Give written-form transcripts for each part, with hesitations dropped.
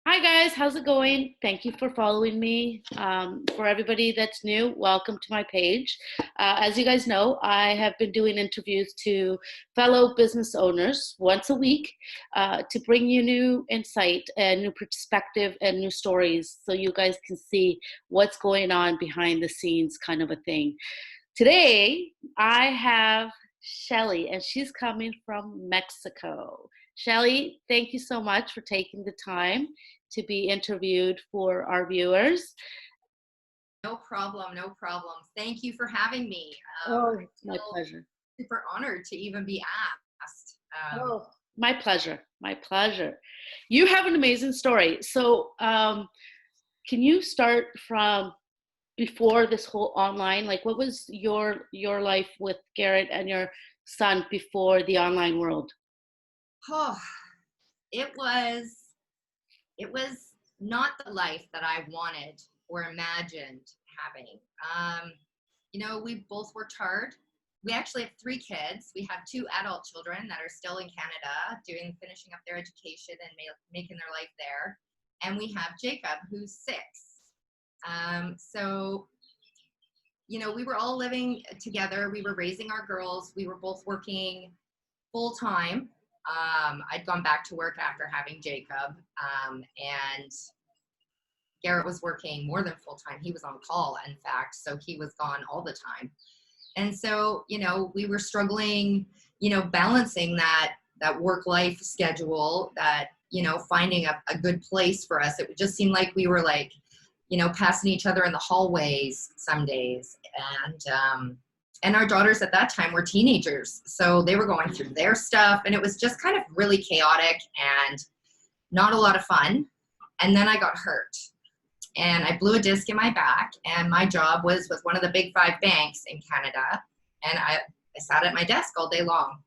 Hi guys, how's it going? Thank you for following me. For everybody that's new, welcome to my page. As you guys know, I have been doing interviews to fellow business owners once a week to bring you new insight and new perspective and new stories so you guys can see what's going on behind the scenes kind of a thing. Today, I have Shelley, and she's coming from Mexico. Shelley, thank you so much for taking the time to be interviewed for our viewers. No problem, no problem. Thank you for having me. Oh, I it's my feel pleasure. super honored to even be asked. Oh, my pleasure. My pleasure. You have an amazing story. So, can you start from before this whole online? Like, what was your life with Garrett and your son before the online world? Oh, it was it was not the life that I wanted or imagined having. We both worked hard. We actually have three kids. We have two adult children that are still in Canada, finishing up their education and making their life there. And we have Jacob, who's 6. So we were all living together. We were raising our girls. We were both working full time. I'd gone back to work after having Jacob, and Garrett was working more than full time. He was on call, in fact, so he was gone all the time. And so, we were struggling, balancing that work-life schedule, that, finding a good place for us. It just seemed like we were like, passing each other in the hallways some days. And our daughters at that time were teenagers. So they were going through their stuff, and it was just kind of really chaotic and not a lot of fun. And then I got hurt, and I blew a disc in my back, and my job was with one of the big 5 banks in Canada. And I sat at my desk all day long.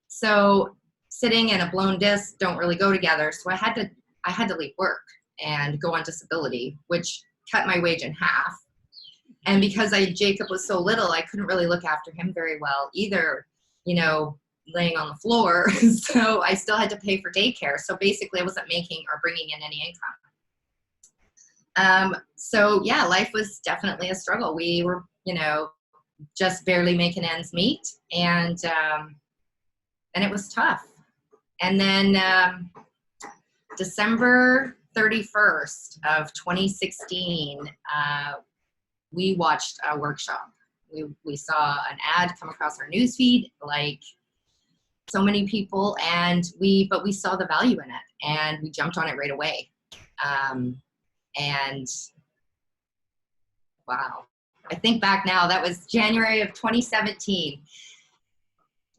So sitting and a blown disc don't really go together. So I had to leave work and go on disability, which cut my wage in half. And because Jacob was so little, I couldn't really look after him very well either, laying on the floor. So I still had to pay for daycare. So basically I wasn't making or bringing in any income. So yeah, life was definitely a struggle. We were, just barely making ends meet, and it was tough. And then December 31st of 2016, we watched a workshop. We saw an ad come across our newsfeed, like so many people, but we saw the value in it, and we jumped on it right away. And wow, I think back now, that was January of 2017.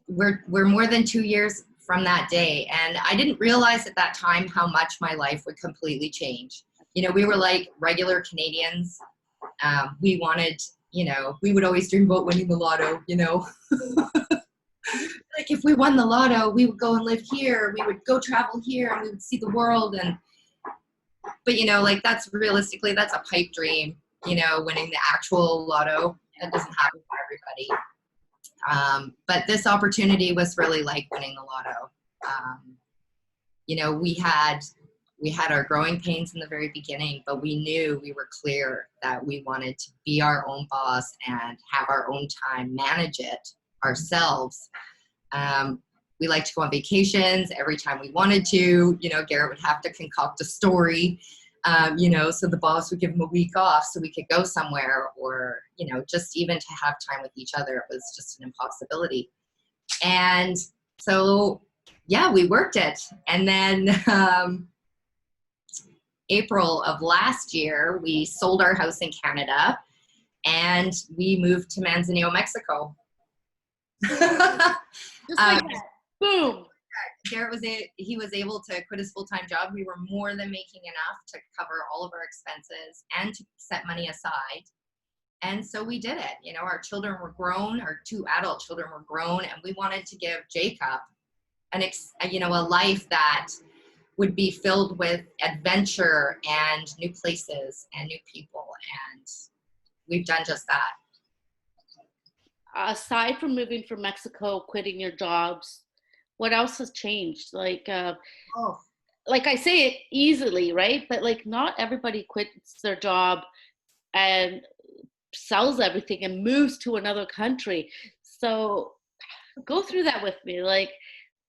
We're more than 2 years from that day, and I didn't realize at that time how much my life would completely change. We were like regular Canadians. We wanted, we would always dream about winning the lotto, like if we won the lotto, we would go and live here. We would go travel here, and we would see the world. But like that's a pipe dream, winning the actual lotto. That doesn't happen for everybody. But this opportunity was really like winning the lotto. We had our growing pains in the very beginning, but we knew, we were clear that we wanted to be our own boss and have our own time, manage it ourselves. We liked to go on vacations every time we wanted to. Garrett would have to concoct a story, so the boss would give him a week off so we could go somewhere, or, just even to have time with each other. It was just an impossibility. And so, yeah, we worked it. And then April of last year, we sold our house in Canada, and we moved to Manzanillo, Mexico. Just like that. Boom. Garrett he was able to quit his full-time job. We were more than making enough to cover all of our expenses and to set money aside. And so we did it. Our children were grown, our 2 adult children were grown, and we wanted to give Jacob a life that would be filled with adventure and new places and new people. And we've done just that. Aside from moving from Mexico, quitting your jobs, what else has changed? like I say it easily, right? But like not everybody quits their job and sells everything and moves to another country. So go through that with me. Like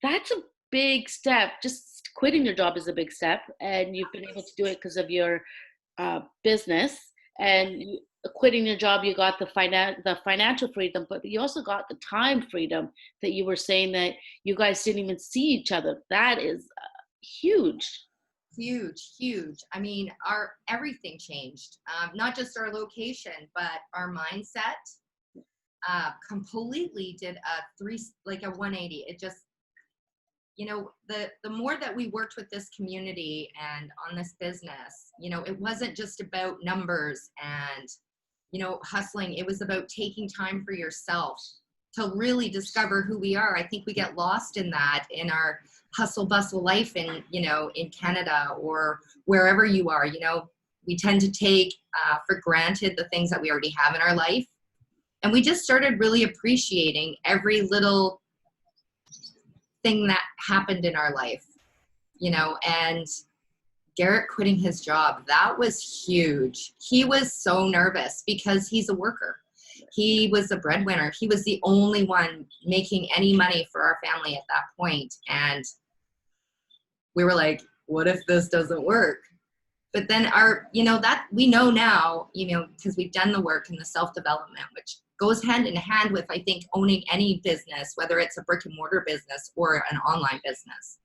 that's a big step. Just quitting your job is a big step, and you've been able to do it because of your business. And quitting your job, you got the financial freedom, but you also got the time freedom that you were saying that you guys didn't even see each other. That is huge. Huge, huge. I mean, our everything changed. Not just our location, but our mindset. Completely did a 180. It just, the more that we worked with this community and on this business, it wasn't just about numbers and, hustling. It was about taking time for yourself to really discover who we are. I think we get lost in that in our hustle bustle life in Canada or wherever you are. We tend to take for granted the things that we already have in our life. And we just started really appreciating every little thing that happened in our life, and Garrett quitting his job, that was huge. He was so nervous because he's a worker. He was a breadwinner. He was the only one making any money for our family at that point. And we were like, what if this doesn't work? But then that we know now, because we've done the work and the self-development, which goes hand in hand with, I think, owning any business, whether it's a brick and mortar business or an online business.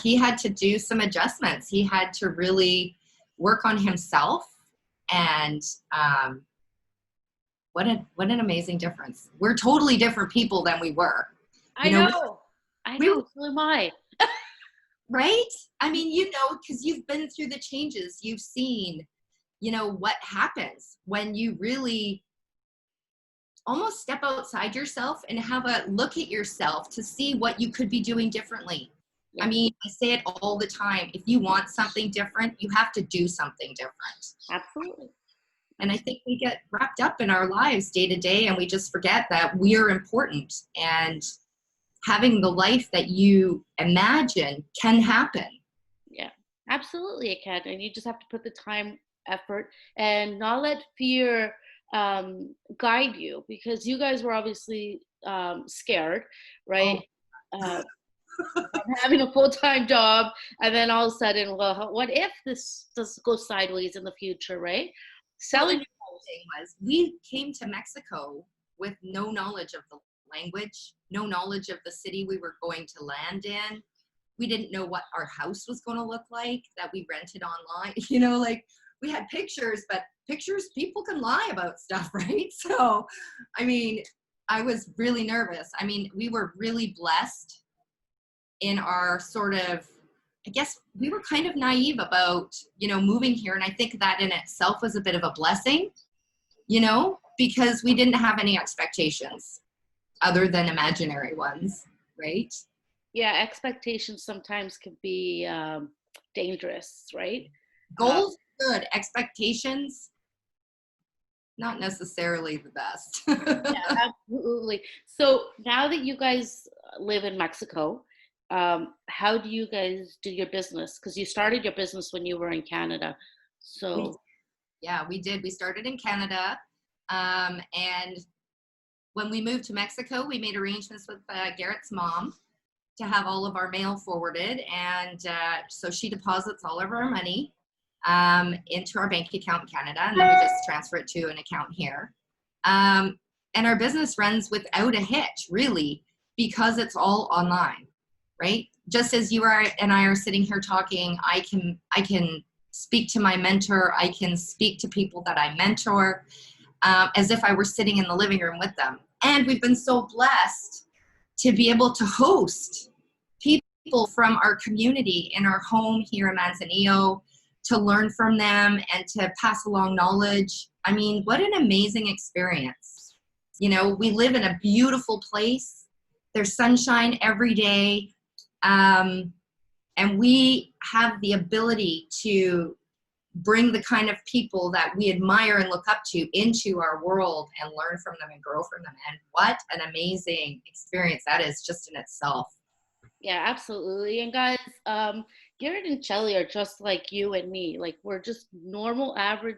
He had to do some adjustments. He had to really work on himself. And what an amazing difference. We're totally different people than we were. I know. So am I. Right? I mean, because you've been through the changes. You've seen, what happens when you really almost step outside yourself and have a look at yourself to see what you could be doing differently. Yeah. I mean, I say it all the time. If you want something different, you have to do something different. Absolutely. And I think we get wrapped up in our lives day to day, and we just forget that we're important, and having the life that you imagine can happen. Yeah, absolutely it can. And you just have to put the time, effort, and not let fear guide you, because you guys were obviously scared, right? Having a full-time job, and then all of a sudden, well, what if this does go sideways in the future, right? Selling. Well, the thing was, we came to Mexico with no knowledge of the language, no knowledge of the city we were going to land in. We didn't know what our house was going to look like that we rented online. We had pictures, but pictures, people can lie about stuff, right? So, I mean, I was really nervous. I mean, we were really blessed in our sort of, I guess we were kind of naive about, moving here. And I think that in itself was a bit of a blessing, because we didn't have any expectations other than imaginary ones, right? Yeah, expectations sometimes can be dangerous, right? Goals, good. Expectations, not necessarily the best. Yeah, absolutely. So now that you guys live in Mexico, how do you guys do your business? Because you started your business when you were in Canada. So we did. We started in Canada, and when we moved to Mexico, we made arrangements with Garrett's mom to have all of our mail forwarded, and so she deposits all of our money into our bank account in Canada, and then we just transfer it to an account here. And our business runs without a hitch, really, because it's all online, right? Just as you and I are sitting here talking, I can speak to my mentor. I can speak to people that I mentor as if I were sitting in the living room with them. And we've been so blessed to be able to host people from our community in our home here in Manzanillo, to learn from them and to pass along knowledge. I mean, what an amazing experience. We live in a beautiful place. There's sunshine every day. And we have the ability to bring the kind of people that we admire and look up to into our world and learn from them and grow from them. And what an amazing experience that is just in itself. Yeah, absolutely. And guys, Garrett and Shelley are just like you and me. Like we're just normal, average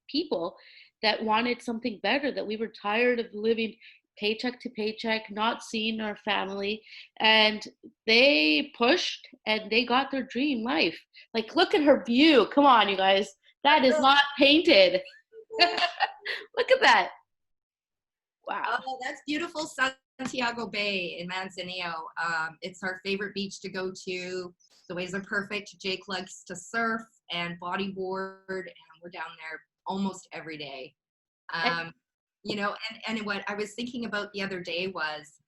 people that wanted something better, that we were tired of living paycheck to paycheck, not seeing our family. And they pushed and they got their dream life. Like, look at her view. Come on, you guys. That is not painted. Look at that. Wow. Oh, that's beautiful Santiago Bay in Manzanillo. It's our favorite beach to go to. The waves are perfect. Jake likes to surf and bodyboard, and we're down there almost every day. And Um, and what I was thinking about the other day was,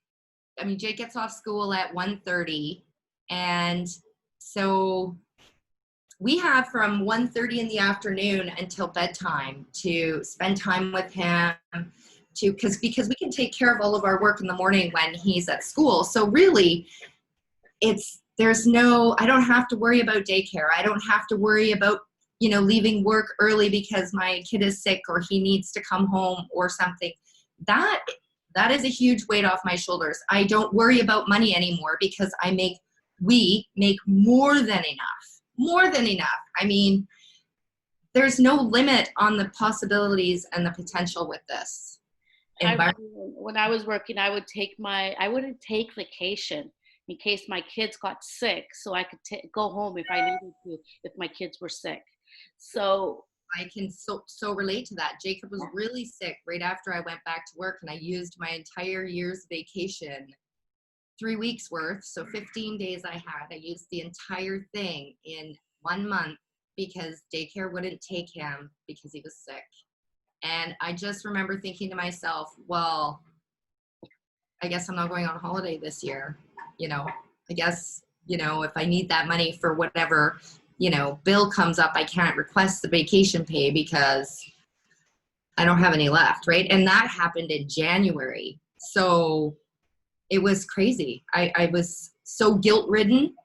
I mean, Jake gets off school at 1:30, and so we have from 1:30 in the afternoon until bedtime to spend time with him, because we can take care of all of our work in the morning when he's at school. So really, I don't have to worry about daycare. I don't have to worry about, leaving work early because my kid is sick or he needs to come home or something. That is a huge weight off my shoulders. I don't worry about money anymore because we make more than enough. More than enough. I mean, there's no limit on the possibilities and the potential with this environment. when I was working, I wouldn't take vacation in case my kids got sick, so I could go home if I needed to, if my kids were sick. So I can so relate to that. Jacob was really sick right after I went back to work, and I used my entire year's vacation, 3 weeks worth. So 15 days I used the entire thing in 1 month because daycare wouldn't take him because he was sick. And I just remember thinking to myself, well, I guess I'm not going on holiday this year. I guess, if I need that money for whatever, bill comes up, I can't request the vacation pay because I don't have any left. Right. And that happened in January. So it was crazy. I was so guilt ridden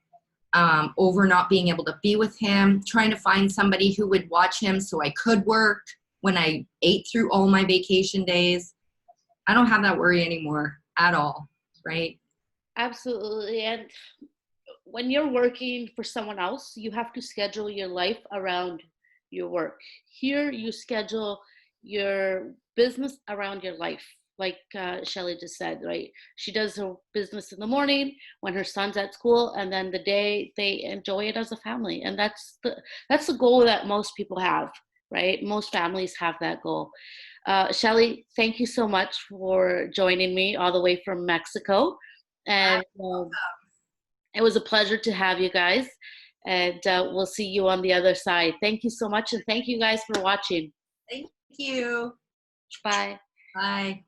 over not being able to be with him, trying to find somebody who would watch him so I could work when I ate through all my vacation days. I don't have that worry anymore at all, right? absolutely. And when you're working for someone else, you have to schedule your life around your work. Here, you schedule your business around your life. Like Shelley just said, right? She does her business in the morning when her son's at school, and then the day they enjoy it as a family. And that's the goal that most people have, right? Most families have that goal. Shelley, thank you so much for joining me all the way from Mexico. And it was a pleasure to have you guys. And we'll see you on the other side. Thank you so much. And thank you guys for watching. Thank you. Bye. Bye.